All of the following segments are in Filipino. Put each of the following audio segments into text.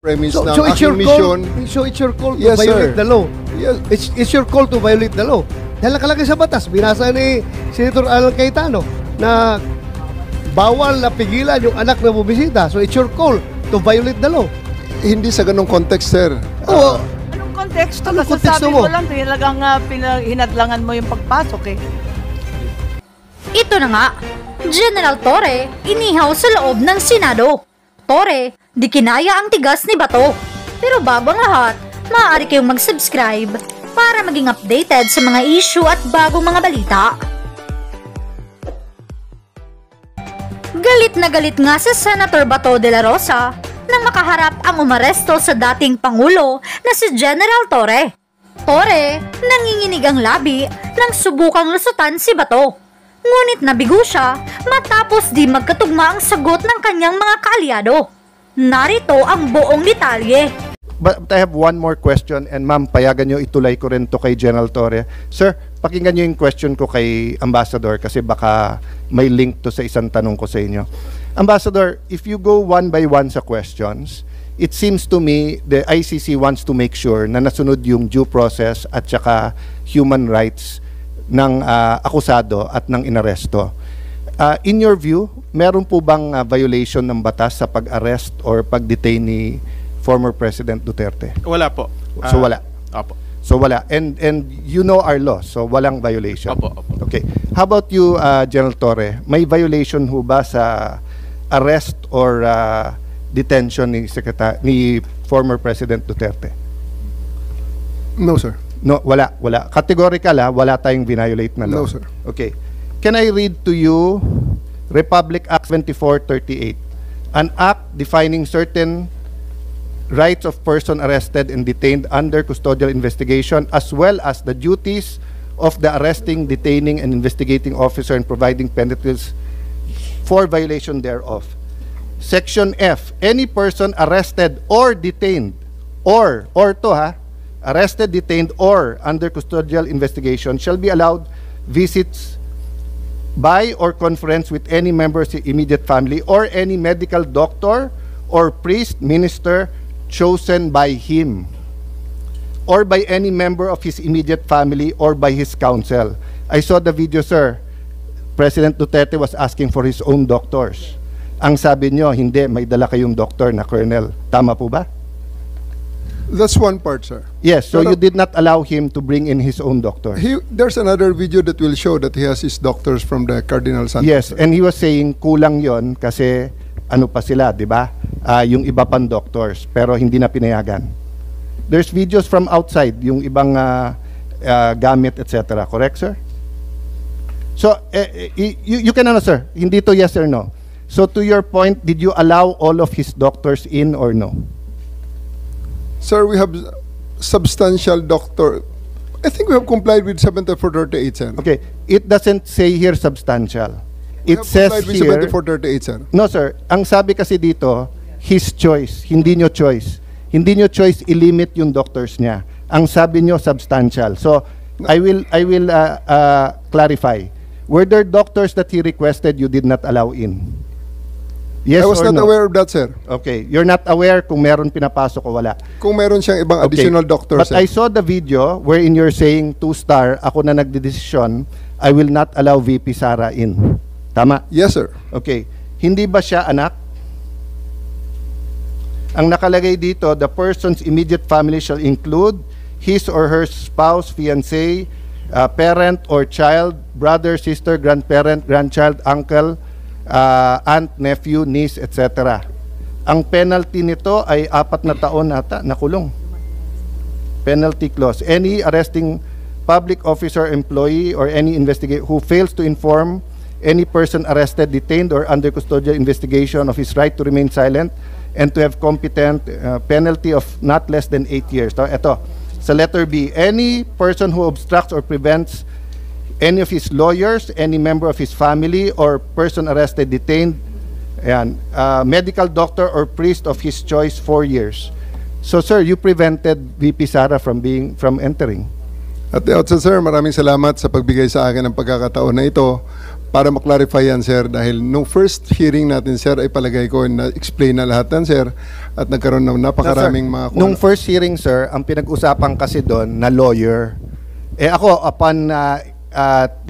premise ng So it's aking your call. mission. So it's your call to Yes, violate sir. the law. Yes. It's your call to violate the law. Dahil nakalagay sa batas, binasa ni Senator Alan Cayetano na bawal na pigilan yung anak na bumisita. So it's your call to violate the law. Hindi sa ganong context, sir. Oo. Anong konteksto? Anong Kasi konteksto sabi mo? mo lang, talagang hinadlangan mo yung pagpasok eh. Ito na nga, General Torre inihaw sa loob ng Senado. Torre, di kinaya ang tigas ni Bato. Pero bago ang lahat, maaari kayong mag-subscribe para maging updated sa mga issue at bagong mga balita. Galit na galit nga sa Senator Bato de la Rosa nang makaharap ang umaresto sa dating Pangulo na si General Torre. Torre, nanginginig ang labi nang subukang lusutan si Bato. Ngunit nabigo siya matapos di magkatugma ang sagot ng kanyang mga kaalyado. Narito ang buong detalye. But I have one more question, and ma'am, payagan nyo itulay ko rin to kay General Torre. Sir, pakinggan nyo yung question ko kay Ambassador kasi baka may link to sa isang tanong ko sa inyo. Ambassador, if you go one by one sa questions, it seems to me the ICC wants to make sure na nasunod yung due process at saka human rights ng akusado at ng inaresto. In your view, meron po bang violation ng batas sa pag-arrest or pag-detain ni former President Duterte? Wala po. So wala. Opo. So wala. And you know our law, so walang violation. Opo. Okay. How about you, General Torre? May violation ho ba sa arrest or detention ni former President Duterte? No, sir. No, wala. Categorical wala tayong violate na law. No, sir. Okay. Can I read to you Republic Act 2438? An act defining certain rights of person arrested and detained under custodial investigation as well as the duties of the arresting, detaining, and investigating officer and providing penalties for violation thereof. Section F, any person arrested or detained arrested, detained, or under custodial investigation shall be allowed visits by or conference with any member of his immediate family or any medical doctor or priest, minister chosen by him or by any member of his immediate family or by his counsel. I saw the video, sir. President Duterte was asking for his own doctors. Ang sabi nyo, hindi, may dala kayong doctor na colonel. Tama po ba? That's one part, sir. Yes, so Pero you did not allow him to bring in his own doctor. There's another video that will show that he has his doctors from the Cardinal Santos. Yes, sir. and he was saying kulang yon kasi ano pa sila, di ba? Yung iba pang doctors, pero hindi na pinayagan. There's videos from outside, yung ibang gamit, etc. Correct, sir? So, you can answer. Hindi to yes or no. So, to your point, did you allow all of his doctors in or no? Sir, we have substantial doctor. I think we have complied with 7438, sir. Okay, it doesn't say here substantial. We It have says complied with here... 7438, sir. No, sir. Ang sabi kasi dito, his choice. Hindi nyo choice. Hindi nyo choice i-limit yung doctors niya. Ang sabi nyo, substantial. So, I will clarify. Were there doctors that he requested you did not allow in? Yes I was or not no? aware of that, sir. Okay. You're not aware kung meron pinapasok o wala. Kung meron siyang ibang additional doctor, But sir. I saw the video wherein you're saying 2-star, ako na nagdedesisyon, I will not allow VP Sara in. Tama? Yes, sir. Okay. Hindi ba siya anak? Ang nakalagay dito, the person's immediate family shall include his or her spouse, fiancé, parent or child, brother, sister, grandparent, grandchild, uncle, aunt, nephew, niece, etc. Ang penalty nito ay 4 na taon ata na kulong. Penalty clause. Any arresting public officer, employee, or any investigator who fails to inform any person arrested, detained, or under custodial investigation of his right to remain silent and to have competent penalty of not less than 8 years. Ito, sa letter B, any person who obstructs or prevents any of his lawyers, any member of his family, or person arrested, detained, medical doctor or priest of his choice 4 years. So, sir, you prevented VP Sara from entering. At the outset, sir, maraming salamat sa pagbigay sa akin ng pagkakataon na ito para maklarify yan, sir, dahil nung first hearing natin, sir, ay palagay ko na-explain na lahat yan, sir, at nagkaroon ng napakaraming mga... Nung first hearing, sir, ang pinag-usapan kasi doon na lawyer, ako, upon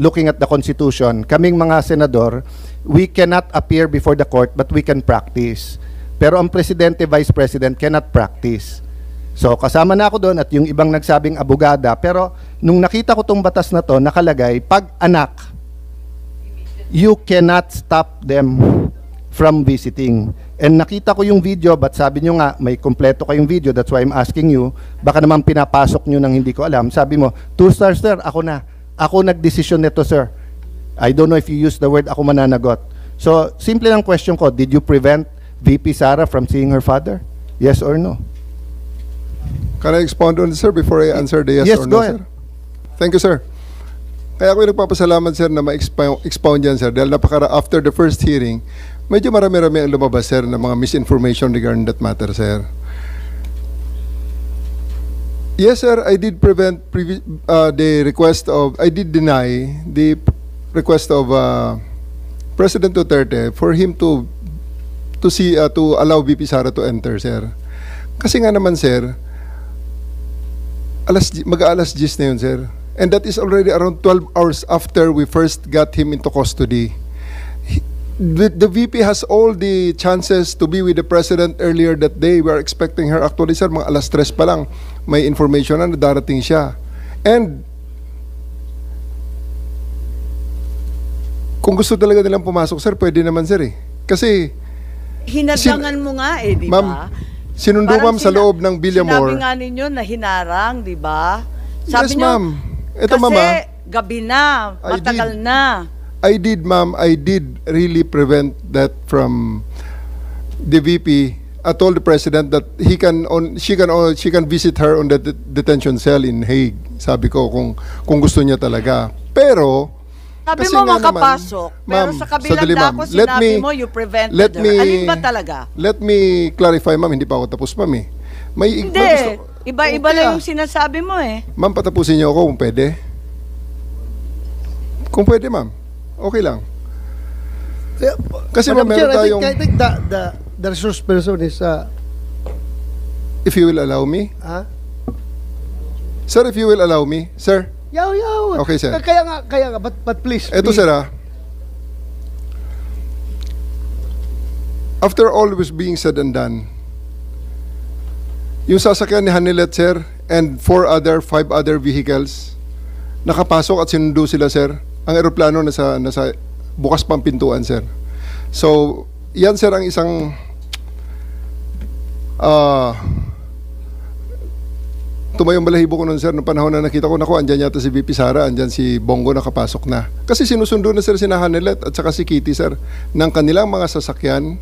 looking at the Constitution, kaming mga senador, we cannot appear before the court, but we can practice. Pero ang presidente, vice president cannot practice. So, kasama na ako doon at yung ibang nagsabing abogada. Pero, nung nakita ko tong batas na to, nakalagay, pag anak, you cannot stop them from visiting. And nakita ko yung video, but sabi nyo nga, may kompleto kayong video, that's why I'm asking you, baka naman pinapasok nyo nang hindi ko alam. Sabi mo, 2 stars, sir, ako na. Ako nagdesisyon nito, sir. I don't know if you use the word, ako mananagot. So, simple lang question ko, did you prevent VP Sara from seeing her father? Yes or no? Can I expound on this, sir, before I answer the yes, Yes, or go no, ahead. sir? Thank you, sir. Kaya ako nagpapasalamat, sir, na ma-expound yan, sir, dahil after the first hearing, medyo marami-rami ang lumabas, sir, ng mga misinformation regarding that matter, sir. Yes, sir, I did prevent I did deny the request of President Duterte for him to allow VP Sara to enter, sir. Kasi nga naman, sir, mag-aalas 10 na yun, sir. And that is already around 12 hours after we first got him into custody. The VP has all the chances to be with the President earlier that day. We are expecting her. Actually, sir, mga alas 3 pa lang, may information na darating siya. And kung gusto talaga nilang pumasok, sir, pwede naman, sir, eh. Kasi Hinadlangan mo nga eh, di Ma'am, ba? sinundo, ma'am, sa loob ng Villamor. Sinabi nga ninyo na hinarang, di ba? Sabi Yes, nyo, ma'am. Ito, kasi mama, gabi na, I matagal did. na. I did, ma'am, I did really prevent that from the VP. I told the President that she can visit her on the detention cell in Hague. Sabi ko kung gusto niya talaga. Pero Sabi kasi mo nga makapasok, naman, pero ma'am, sa kabilang sandali, ma'am. dako sinabi mo you prevented let her. me- Alin ba talaga? Let me clarify, ma'am, hindi pa ako tapos, ma'am, eh. May Hindi, iba-iba Okay, lang ah. yung sinasabi mo eh. Ma'am, patapusin niyo ako kung pwede. Kung pwede, ma'am. Okay lang. Kasi, ma'am, Madam Chair, meron tayong... I think the resource person is If you will allow me. ah? Sir, if you will allow me. Sir, Yaw. Okay, sir. Kaya nga, but please. eto, be- sir, ah. After all was being said and done, yung sasakyan ni Hanilet, sir, and 5 other vehicles, nakapasok at sinundo sila, sir. Ang eroplano nasa bukas pang pintuan, sir. So, yan, sir, ang isang tumayong balahibo ko nun, sir, noong panahon na nakita ko, naku, andyan yata si VP Sara, andyan si Bongo nakapasok na. Kasi sinusundo na, sir, si Hanilet at saka si Kitty, sir, ng kanilang mga sasakyan,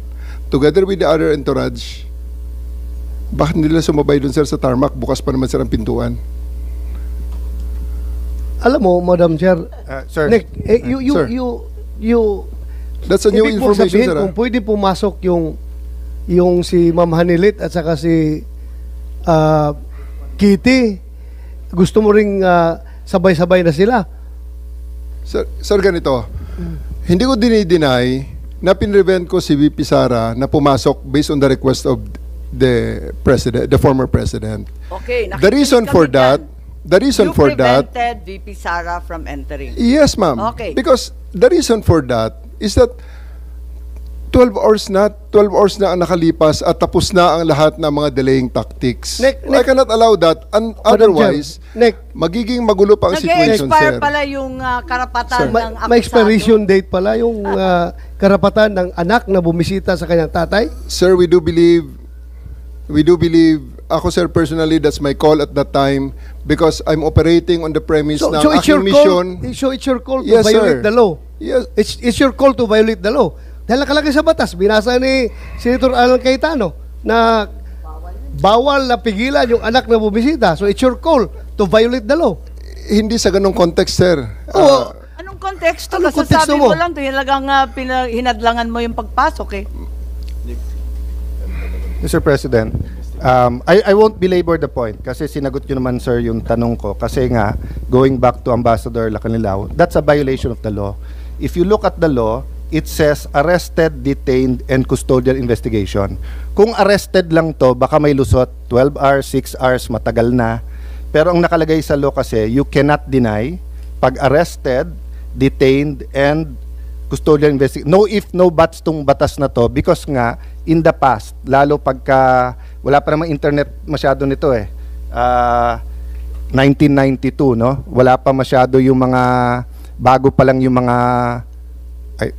together with the other entourage. Bakit nila sumabay dun, sir, sa tarmac? Bukas pa naman, sir, ang pintuan. Alam mo, Madam Chair, Sir, Nick, Sir. you That's a new ibig mong information, sabihin sir. kung pwede pumasok yung si Ma'am Hanilit at saka si Kitty, gusto mo ring sabay-sabay na sila. Sir, ganito. Hindi ko dinideny na pinrevent ko si VP Sara na pumasok based on the request of the former president. Okay, The reason for that, you prevented VP Sara from entering. yes, ma'am. Okay. Because the reason for that is that 12 hours na ang nakalipas at tapos na ang lahat ng mga delaying tactics. Nick, I cannot allow that. And otherwise, Nick, magiging magulo pa ang situation, Nag-expire sir. pala yung karapatan Sir. ng akusado. may expiration date pala yung karapatan ng anak na bumisita sa kanyang tatay. Sir, we do believe, ako, sir, personally, that's my call at that time because I'm operating on the premise na So it's your aking call. mission. So it's your call to Yes, violate sir. the law. Yes, It's your call to violate the law. Dahil nakalagay sa batas, binasa ni Senator Alan Cayetano na bawal na pigilan yung anak na bumisita. So it's your call to violate the law. hindi sa ganong context, sir. Oo. Anong konteksto? Anong Kasi konteksto sabi mo? mo lang, talagang hinadlangan mo yung pagpasok eh. Mr. President, I won't belabor the point kasi sinagot nyo naman, sir, yung tanong ko. Kasi nga, going back to Ambassador Lacanilao, that's a violation of the law. if you look at the law, it says arrested, detained, and custodial investigation. Kung arrested lang to, baka may lusot, 12 hours, 6 hours, matagal na. Pero ang nakalagay sa law kasi, you cannot deny pag arrested, detained, and custodial investigation. No if, no buts tong batas na to because nga, in the past, lalo pagka, wala pa namang internet masyado nito 1992, no? Wala pa masyado yung mga, bago pa lang yung mga,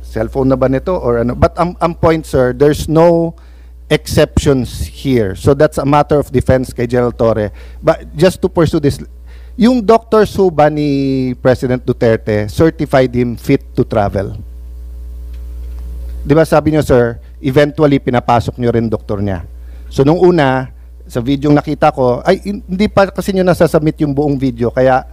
cellphone na ba nito or ano? But ang point, sir, there's no exceptions here. So that's a matter of defense kay General Torre. But just to pursue this, yung doctors ho ba ni President Duterte certified him fit to travel? Di ba sabi niyo, sir, eventually pinapasok niyo rin doktor niya. So nung una, sa video nakita ko, ay hindi pa kasi niyo nasasubmit yung buong video, kaya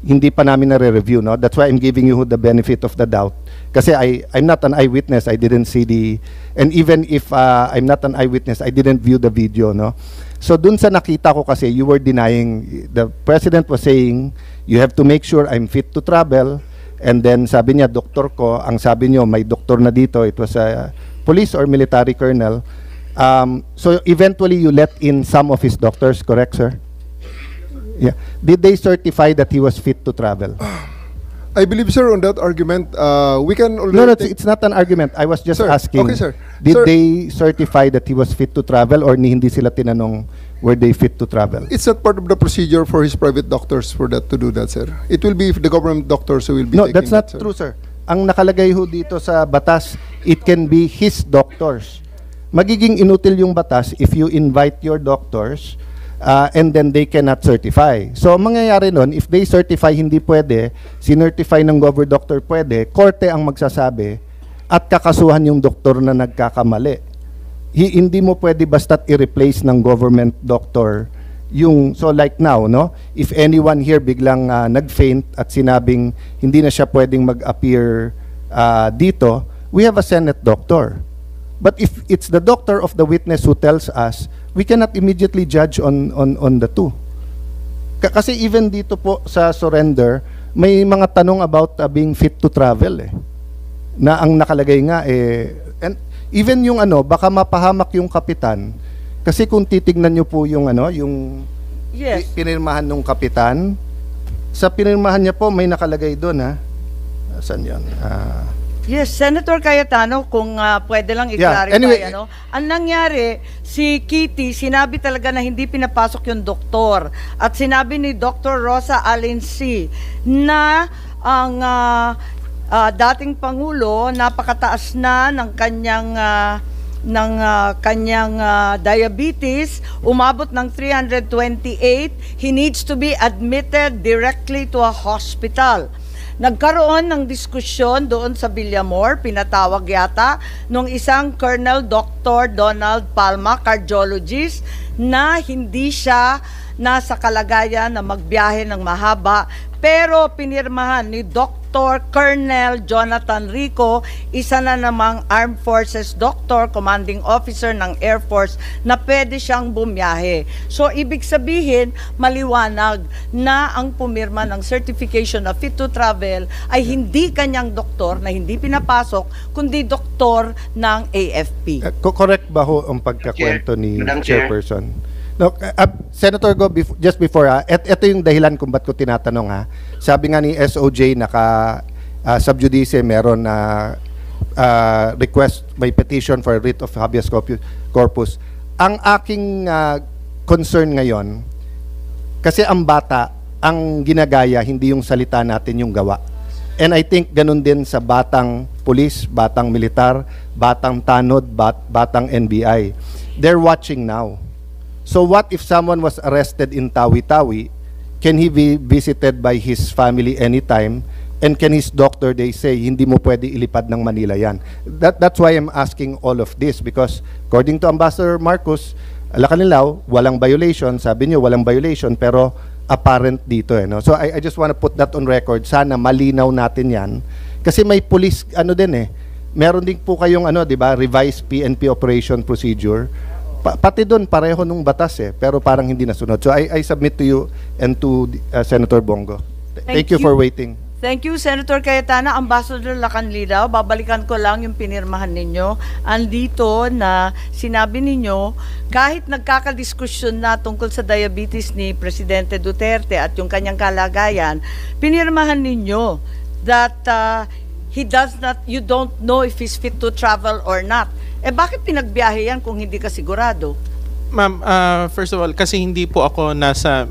hindi pa namin nare-review, no? That's why I'm giving you the benefit of the doubt. Kasi I'm not an eyewitness, I didn't see and even if I'm not an eyewitness, I didn't view the video, no? So dun sa nakita ko kasi, you were denying, the President was saying, you have to make sure I'm fit to travel, and then sabi niya, doktor ko, ang sabi niyo, may doktor na dito, it was a police or military colonel. So eventually you let in some of his doctors, correct, sir? Yeah. Did they certify that he was fit to travel? I believe, sir, on that argument, we can already... No, it's not an argument. I was just Sir, asking. okay, sir. Did Sir, they certify that he was fit to travel or hindi sila tinanong were they fit to travel? It's not part of the procedure for his private doctors for that to do that, sir. It will be the government doctors who will be No, taking that's not that, sir. true, sir. Ang nakalagay ho dito sa batas, it can be his doctors. Magiging inutil yung batas if you invite your doctors and then they cannot certify. So, ang mangyayari nun, if they certify hindi pwede, sinertify ng government doctor pwede, korte ang magsasabi at kakasuhan yung doktor na nagkakamali. Hindi mo pwede basta't i-replace ng government doctor yung, so like now, no? If anyone here biglang nag-faint at sinabing hindi na siya pwedeng mag-appear dito, we have a Senate doctor. But if it's the doctor of the witness who tells us, we cannot immediately judge on the two. Kasi even dito po sa surrender, may mga tanong about being fit to travel na ang nakalagay nga and even yung baka mapahamak yung kapitan. Kasi kung titignan niyo po yung yung Yes. pinirmahan ng kapitan, sa pinirmahan niya po may nakalagay doon Saan 'yon? Yes, Senator Cayetano, kung pwede lang Yeah, i-clarify, anyway, ang nangyari, si Kitty, sinabi talaga na hindi pinapasok yung doktor. At sinabi ni Dr. Rosa Alensi na ang dating Pangulo, napakataas na ng kanyang diabetes, umabot ng 328, he needs to be admitted directly to a hospital. Nagkaroon ng diskusyon doon sa Villamor, pinatawag yata nung isang Colonel Dr. Donald Palma, cardiologist, na hindi siya nasa kalagayan na magbiyahe ng mahaba, pero pinirmahan ni Dr. Colonel Jonathan Rico, isa na namang Armed Forces Doctor, Commanding Officer ng Air Force, na pwede siyang bumiyahe. So, ibig sabihin, maliwanag na ang pumirma ng certification of fit to travel ay hindi kanyang doktor na hindi pinapasok, kundi doktor ng AFP. Correct ba ho ang pagkakwento ni Madam Chair. Chairperson? No, Senator Go, just before, ito yung dahilan kung ba't ko tinatanong Sabi nga ni SOJ, sub-judice, meron na request, may petition for writ of habeas corpus. Ang aking concern ngayon, kasi ang bata, ang ginagaya, hindi yung salita natin, yung gawa. And I think ganun din sa batang pulis, batang militar, batang tanod, batang NBI. They're watching now. So what if someone was arrested in Tawi-Tawi? Can he be visited by his family anytime? And can his doctor, they say, hindi mo pwede ilipad ng Manila yan? That's why I'm asking all of this, because according to Ambassador Marcos, Alacanilaw, walang violation. Sabi niyo, walang violation, pero apparent dito. No? So I just want to put that on record. Sana malinaw natin yan. Kasi may police, meron din po kayong, di ba, revised PNP operation procedure. Pati doon, pareho nung batas pero parang hindi nasunod. So I submit to you and to Senator Bongo. Thank you for waiting. Thank you, Senator Cayetana. Ambassador Lacanlidaw, babalikan ko lang yung pinirmahan ninyo. Andito na sinabi ninyo, kahit nagkakadiskusyon na tungkol sa diabetes ni Presidente Duterte at yung kanyang kalagayan, pinirmahan ninyo that you don't know if he's fit to travel or not. Bakit pinagbiyahe yan kung hindi ka sigurado? Ma'am, first of all, kasi hindi po ako nasa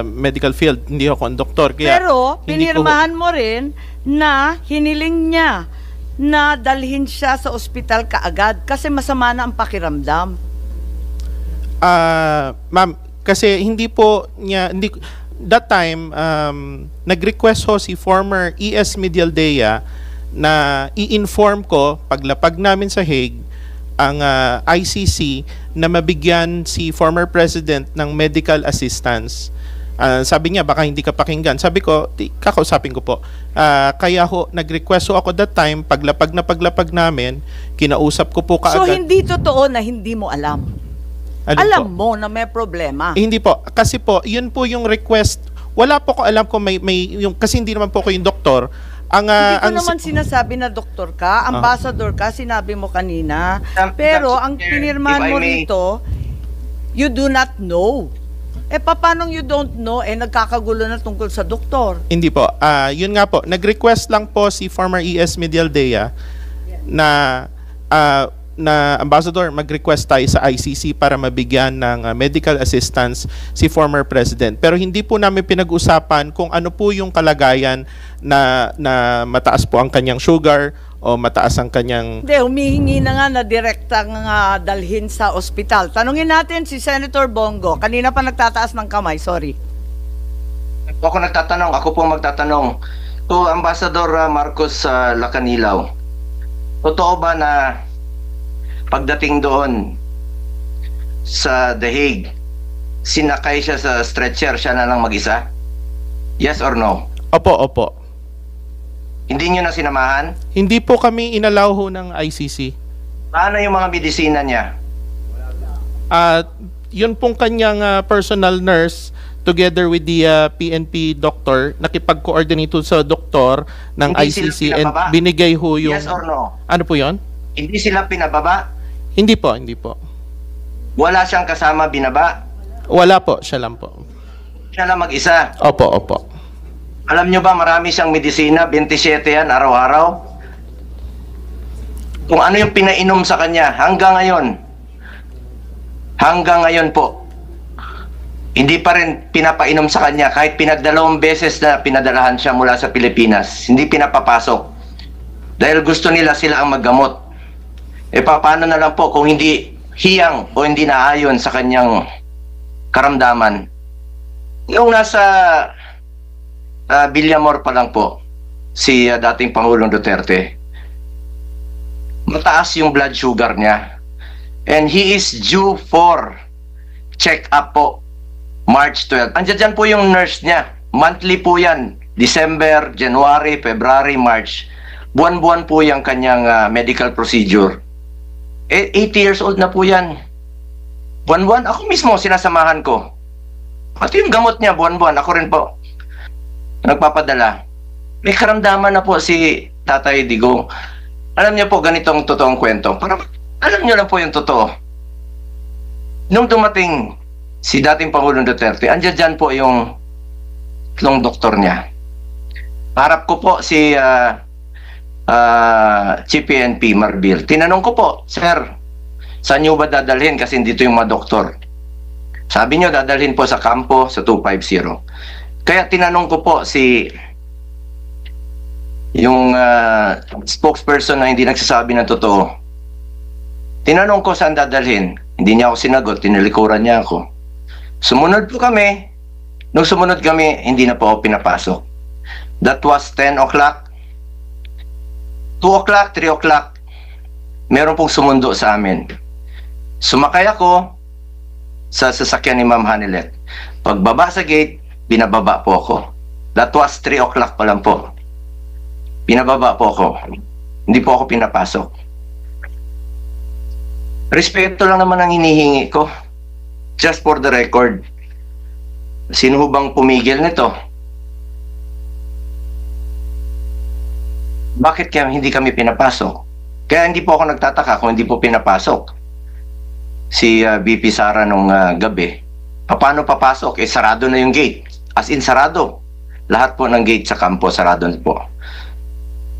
medical field, hindi ako ang doktor. Kaya pero hindi pinirmahan mo rin na hiniling niya na dalhin siya sa ospital kaagad kasi masama na ang pakiramdam. Ma'am, kasi hindi po niya, that time, nag-request ho si former ES Medialdea na i-inform ko paglapag namin sa Hague ang ICC na mabigyan si former president ng medical assistance. Sabi niya, baka hindi ka pakinggan. Sabi ko, kakausapin ko po. Kaya ho, nag-request ho ako that time, paglapag namin, kinausap ko po kaagad. So, hindi totoo na hindi mo alam? Alam mo na may problema? Hindi po. Kasi po, yun po yung request. Wala po ko alam kung may yung, kasi hindi naman po ko yung doktor. Hindi ko naman sinasabi na doktor ka, ambassador ka, sinabi mo kanina. Pero ang pinirmahan mo rito, you do not know. Paano you don't know? Nagkakagulo na tungkol sa doktor. Hindi po. Yun nga po, nag-request lang po si former ES Medialdea na ambassador, mag-request tayo sa ICC para mabigyan ng medical assistance si former president. Pero hindi po namin pinag-usapan kung ano po yung kalagayan na mataas po ang kanyang sugar o mataas ang kanyang... Hindi, humihingi na nga na direktang dalhin sa ospital. Tanungin natin si Senator Bongo. Kanina pa nagtataas ng kamay, sorry. Ako nagtatanong, ako po magtatanong. To Ambassador Marcos Lacanlidaw, totoo ba na pagdating doon sa The Hague, sinakay siya sa stretcher, siya na lang mag-isa? Yes or no? Opo. Hindi nyo na sinamahan? Hindi po kami inalaw ho ng ICC. Paano yung mga medisina niya? Yun pong kanyang personal nurse together with the PNP doctor, nakipag-coordinate sa doktor ng Hindi ICC sila and pinababa? binigay ho yung... Yes or no? Ano po yun? Hindi sila pinababa? Hindi po. Wala siyang kasama binaba? Wala po, siya lang po. Siya lang mag-isa? Opo. Alam nyo ba, marami siyang medisina, 27 yan, araw-araw. Kung ano yung pinainom sa kanya, hanggang ngayon po, hindi pa rin pinapainom sa kanya, kahit pinagdalawang beses na pinadalahan siya mula sa Pilipinas, hindi pinapapasok. Dahil gusto nila sila ang maggamot. Paano na lang po kung hindi hiyang o hindi naayon sa kanyang karamdaman. Yung nasa Villamor pa lang po, si dating Pangulong Duterte, mataas yung blood sugar niya. And he is due for check-up po, March 12. Andiyan po yung nurse niya. Monthly po yan. December, January, February, March. Buwan-buwan po yung kanyang medical procedure. 80 years old na po yan. Buwan-buwan, ako mismo sinasamahan ko. Pati yung gamot niya, buwan-buwan, ako rin po nagpapadala. May karamdaman na po si Tatay Digong. Alam niyo po, ganitong totoong kwento. Para alam niyo lang po yung totoo. Nung dumating si dating Pangulong Duterte, andyan po yung doktor niya. Harap ko po si Chief PNP Marbil. Tinanong ko po, Sir, saan nyo ba dadalhin? Kasi dito yung mga doktor. Sabi nyo, dadalhin po sa kampo sa 250. Kaya tinanong ko po si yung spokesperson na hindi nagsasabi ng totoo. Tinanong ko saan dadalhin. Hindi niya ako sinagot, tinilikuran niya ako. Sumunod po kami. Nung sumunod kami, hindi na po ako pinapasok. That was 10 o'clock. 2 o'clock, 3 o'clock, meron pong sumundo sa amin. Sumakay ako sa sasakyan ni Ma'am Hanilet. Pagbaba sa gate, binababa po ako. That was 3 o'clock pa lang po. Binababa po ako. Hindi po ako pinapasok. Respeto lang naman ang hinihingi ko. Just for the record. Sino bang pumigil nito? bakit kaya hindi kami pinapasok? Kaya hindi po ako nagtataka kung hindi po pinapasok si VP Sara nung gabi. Paano papasok? Sarado na yung gate. As in, sarado. Lahat po ng gate sa kampo, sarado na po.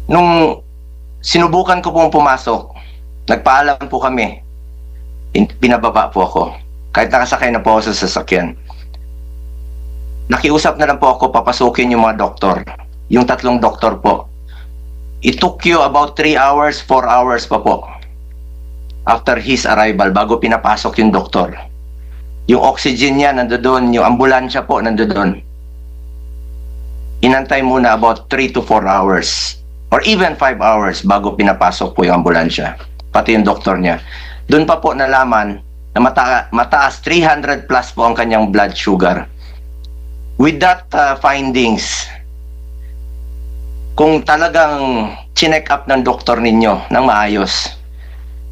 Nung sinubukan ko pong pumasok, nagpaalam po kami. Pinababa po ako. Kahit nakasakay na po ako sa sasakyan. Nakiusap na lang po ako papasukin yung mga doktor. Yung 3 doktor po. It took you about 3 hours, 4 hours pa po. After his arrival, bago pinapasok yung doktor. Yung oxygen niya nandoon, yung ambulansya po nandoon. Inantay muna about 3 to 4 hours. Or even 5 hours bago pinapasok po yung ambulansya. Pati yung doktor niya. Doon pa po nalaman na mataas 300 plus po ang kanyang blood sugar. With that findings, kung talagang chinek up ng doktor ninyo ng maayos,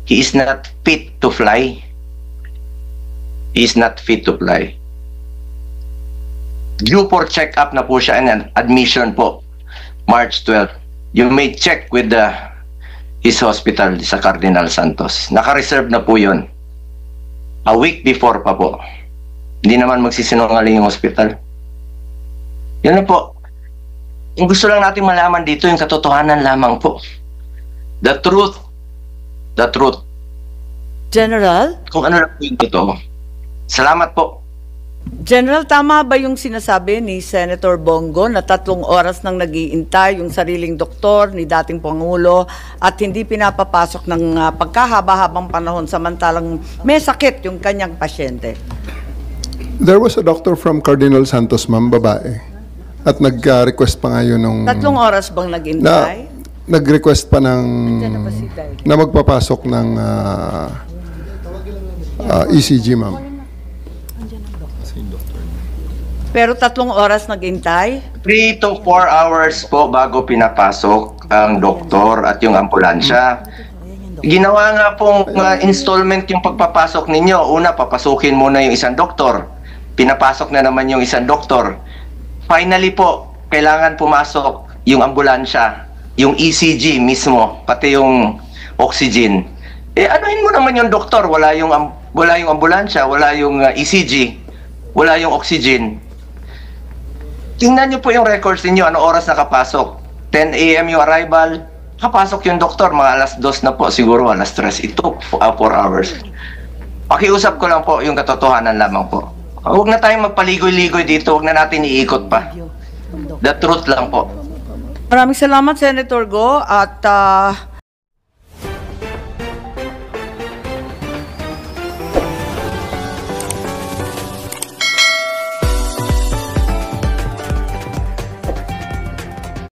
he is not fit to fly. He is not fit to fly. Due for check-up na po siya and admission po, March 12. You may check with his hospital sa Cardinal Santos. Naka-reserve na po yun. A week before pa po. Hindi naman magsisinungaling yung hospital. Yan na po. Yung gusto lang natin malaman dito, yung katotohanan lamang po. The truth. The truth. General? Kung ano lang po yung totoo. Salamat po. General, tama ba yung sinasabi ni Senator Bongo na 3 oras nang nag-iintay yung sariling doktor ni dating Pangulo at hindi pinapapasok ng pagkahaba-habang panahon samantalang may sakit yung kanyang pasyente? There was a doctor from Cardinal Santos, ma'am, babae. At nag-request pa nga yun nung... 3 oras bang nag-intay? Nag-request pa ng... na magpapasok ng ECG, ma'am. Pero 3 oras nag-intay? 3 to 4 hours po bago pinapasok ang doktor at yung ambulansya. Ginawa nga pong installment yung pagpapasok ninyo. Una, papasukin muna yung isang doktor. Pinapasok na naman yung isang doktor. Finally po, kailangan pumasok yung ambulansya, yung ECG mismo, pati yung oxygen. Anuhin mo naman yung doktor, wala yung ambulansya, wala yung ECG, wala yung oxygen. Tingnan niyo po yung records niyo, ano oras nakapasok. 10 a.m. yung arrival, kapasok yung doktor, mga alas 2 na po, siguro alas 3. It took 4 hours. Pakiusap ko lang po yung katotohanan lamang po. Huwag na tayong magpaligoy-ligoy dito, huwag na natin iikot pa. The truth lang po. Maraming salamat, Senator Go, at